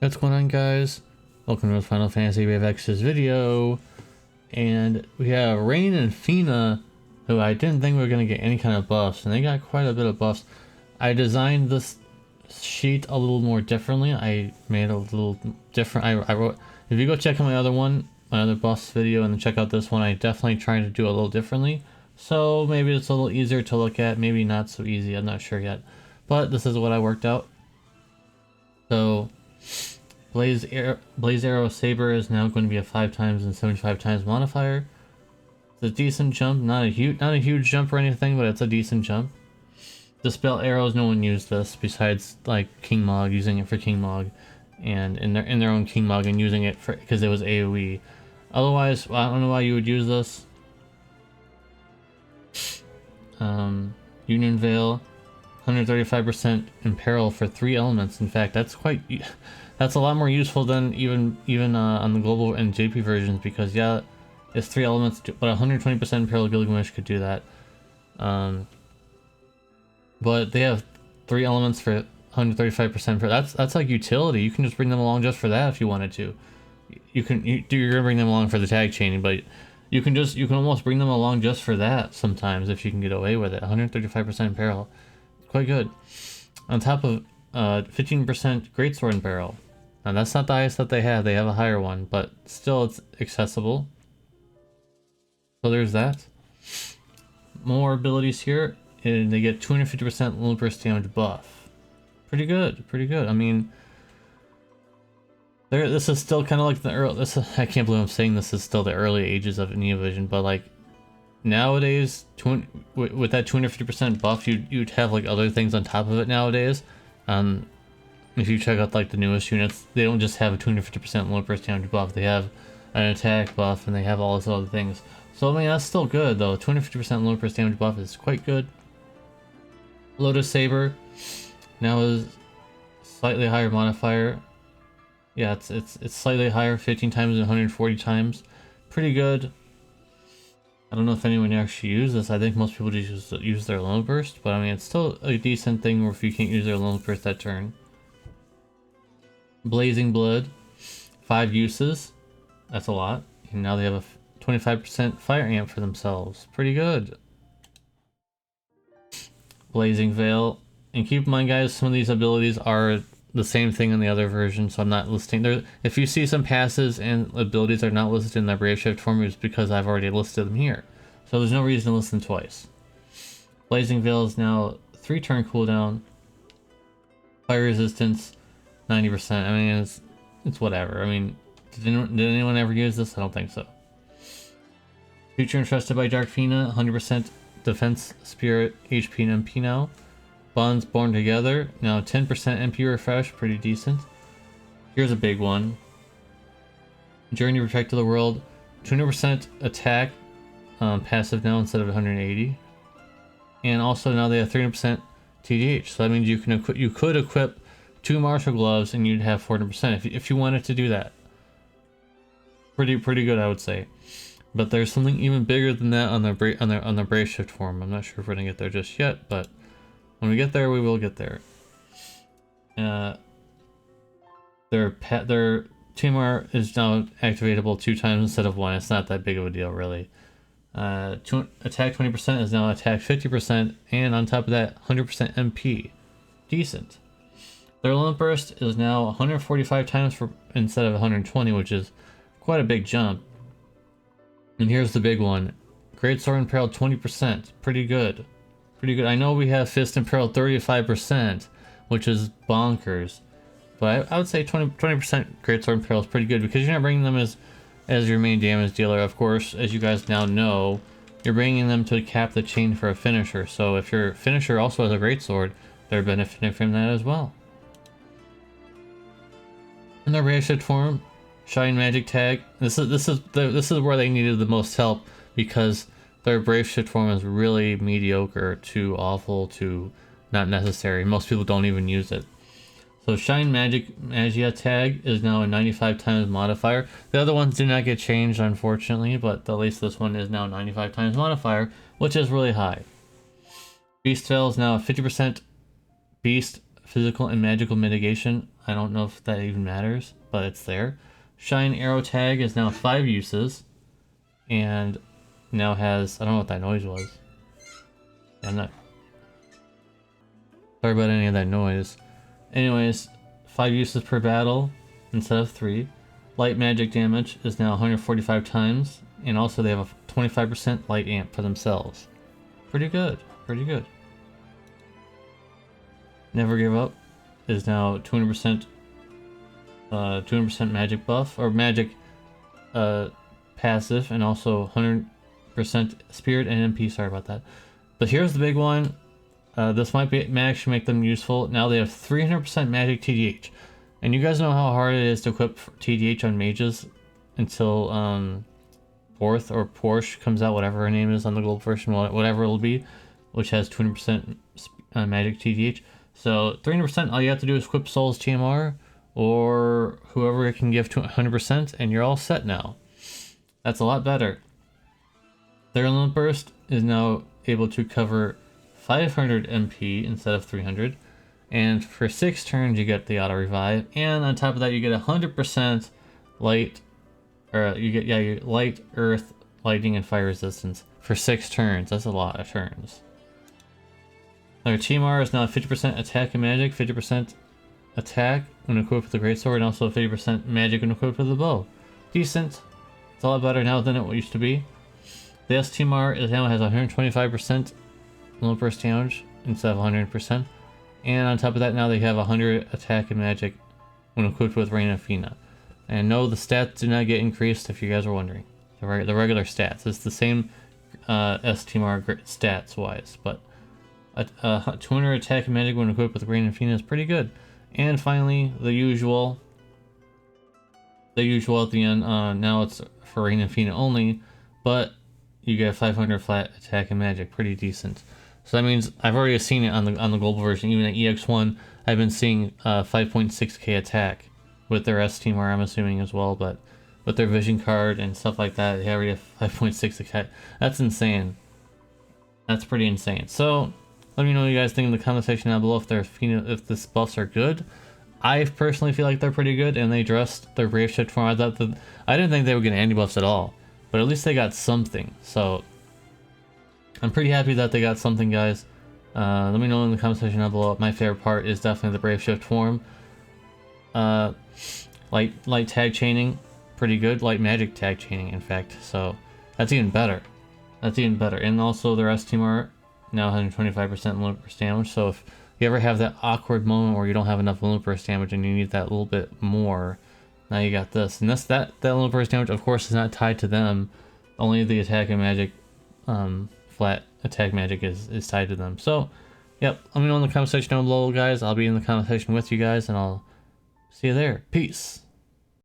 What's going on, guys? Welcome to Final Fantasy BFX's video. And we have Rain and Fina, who I didn't think we were going to get any kind of buffs, and they got quite a bit of buffs. I designed this sheet a little more differently. I made it a little different. I wrote, if you go check out my other buffs video and then check out this one, I definitely tried to do a little differently. So maybe it's a little easier to look at, maybe not so easy, I'm not sure yet. But this is what I worked out. So Blaze Arrow Saber is now going to be a 5 times and 75 times modifier. It's a decent jump, not a huge jump or anything, but it's a decent jump. Dispel Arrows, no one used this besides like King Mog, using it for King Mog, and in their own King Mog, and using it for because it was AoE. Otherwise, well, I don't know why you would use this. Union Veil, 135% in peril for 3 elements. In fact, that's a lot more useful than even on the global and JP versions, because yeah, it's 3 elements, but 120% in peril Gilgamesh could do that. But they have 3 elements for 135% per. That's like utility. You can just bring them along just for that if you wanted to. You're gonna bring them along for the tag chaining, but you can almost bring them along just for that sometimes if you can get away with it. 135% peril, quite good. On top of 15% greatsword in peril. Now that's not the highest that they have. They have a higher one, but still it's accessible. So there's that. More abilities here, and they get 250% little burst damage buff. Pretty good, pretty good. I mean, this is still kind of like the early. I can't believe I'm saying this is still the early ages of Neovision, but like nowadays, with that 250% buff, you'd have like other things on top of it nowadays. If you check out like the newest units, they don't just have a 250% low burst damage buff. They have an attack buff, and they have all these other things. So I mean, that's still good though. 250% low burst damage buff is quite good. Lotus Saber now is slightly higher modifier. Yeah, it's slightly higher, 15 times and 140 times. Pretty good. I don't know if anyone actually uses this. I think most people just use their Lone Burst, but I mean, it's still a decent thing if you can't use their Lone Burst that turn. Blazing Blood, 5 uses. That's a lot. And now they have a 25% fire amp for themselves. Pretty good. Blazing Veil. And keep in mind, guys, some of these abilities are the same thing in the other version, so I'm not listing there. If you see some passes and abilities are not listed in the Brave Shift form, it's because I've already listed them here. So there's no reason to list them twice. Blazing Veil is now 3 turn cooldown. Fire resistance, 90%. I mean, it's whatever. I mean, did anyone ever use this? I don't think so. Future Entrusted by Dark Fina, 100% defense, spirit, HP, and MP now. Bonds Born Together, now 10% MP refresh, pretty decent. Here's a big one. Journey Protect to the World, 200% attack, passive now instead of 180. And also now they have 300% TDH, so that means you could equip 2 martial gloves and you'd have 400% if you wanted to do that. Pretty good, I would say. But there's something even bigger than that on the Brave Shift form. I'm not sure if we're gonna get there just yet, but when we get there, we will get there. Their TMR is now activatable 2 times instead of 1. It's not that big of a deal, really. Attack 20% is now attack 50%, and on top of that, 100% MP. Decent. Their Lone Burst is now 145 times instead of 120, which is quite a big jump. And here's the big one. Greatsword Imperial 20%. Pretty good. Pretty good. I know we have Fist Imperial 35%, which is bonkers. But I would say 20% Greatsword Imperial is pretty good, because you're not bringing them as your main damage dealer. Of course, as you guys now know, you're bringing them to cap the chain for a finisher. So if your finisher also has a Greatsword, they're benefiting from that as well. In their Brave Shift form, Shine Magic Tag. This is where they needed the most help, because their Brave Shift form is really mediocre to awful to not necessary. Most people don't even use it. So Shine Magia Tag is now a 95 times modifier. The other ones do not get changed, unfortunately, but at least this one is now 95 times modifier, which is really high. Beast Veil is now a 50% beast physical and magical mitigation. I don't know if that even matters, but it's there. Shine Arrow Tag is now 5 uses, and now has, I don't know what that noise was. I'm not sorry about any of that noise. Anyways, 5 uses per battle instead of 3. Light magic damage is now 145 times, and also they have a 25% light amp for themselves. Pretty good, pretty good. Never Give Up is now 200% 200% magic buff, or magic passive, and also 100% spirit and MP, sorry about that. But here's the big one. This might actually make them useful. Now they have 300% magic TDH. And you guys know how hard it is to equip TDH on mages until Porth or Porsche comes out, whatever her name is on the gold version, whatever it'll be, which has 200% magic TDH. So 300%, all you have to do is equip Soul's TMR, or whoever it can give to 100%, and you're all set now. That's a lot better. Their Limit Burst is now able to cover 500 MP instead of 300, and for 6 turns you get the auto revive, and on top of that you get 100% light, or you get your light, earth, lightning, and fire resistance for 6 turns. That's a lot of turns. Their TMR is now 50% attack and magic, 50% attack when equipped with the greatsword, and also 50% magic when equipped with the bow. Decent. It's a lot better now than it used to be. The STMR now has 125% limit burst damage instead of 100%. And on top of that, now they have 100 attack and magic when equipped with Rain of Fina. And no, the stats do not get increased, if you guys are wondering. The regular stats. It's the same STMR stats-wise, but 200 attack and magic when equipped with Rain of Fina is pretty good. And finally, the usual at the end. Now it's for Rain of Fina only, but you get 500 flat attack and magic, pretty decent. So that means I've already seen it on the global version. Even at EX1, I've been seeing 5.6k attack with their STMR, I'm assuming as well, but with their vision card and stuff like that, they already have 5.6 attack. That's insane. That's pretty insane. So let me know what you guys think in the comment section down below if this buffs are good. I personally feel like they're pretty good, and they dressed their Brave Shift form. I didn't think they would get any buffs at all, but at least they got something. So I'm pretty happy that they got something, guys. Let me know in the comment section down below. My favorite part is definitely the Brave Shift form. Light tag chaining, pretty good. Light magic tag chaining, in fact. So that's even better. That's even better. And also their STMR now 125% limit burst damage. So if you ever have that awkward moment where you don't have enough limit burst damage and you need that little bit more, now you got this. And that limit burst damage, of course, is not tied to them. Only the attack and magic, flat attack magic is tied to them. So, yep, let me know in the comment section down below, guys. I'll be in the comment section with you guys, and I'll see you there. Peace.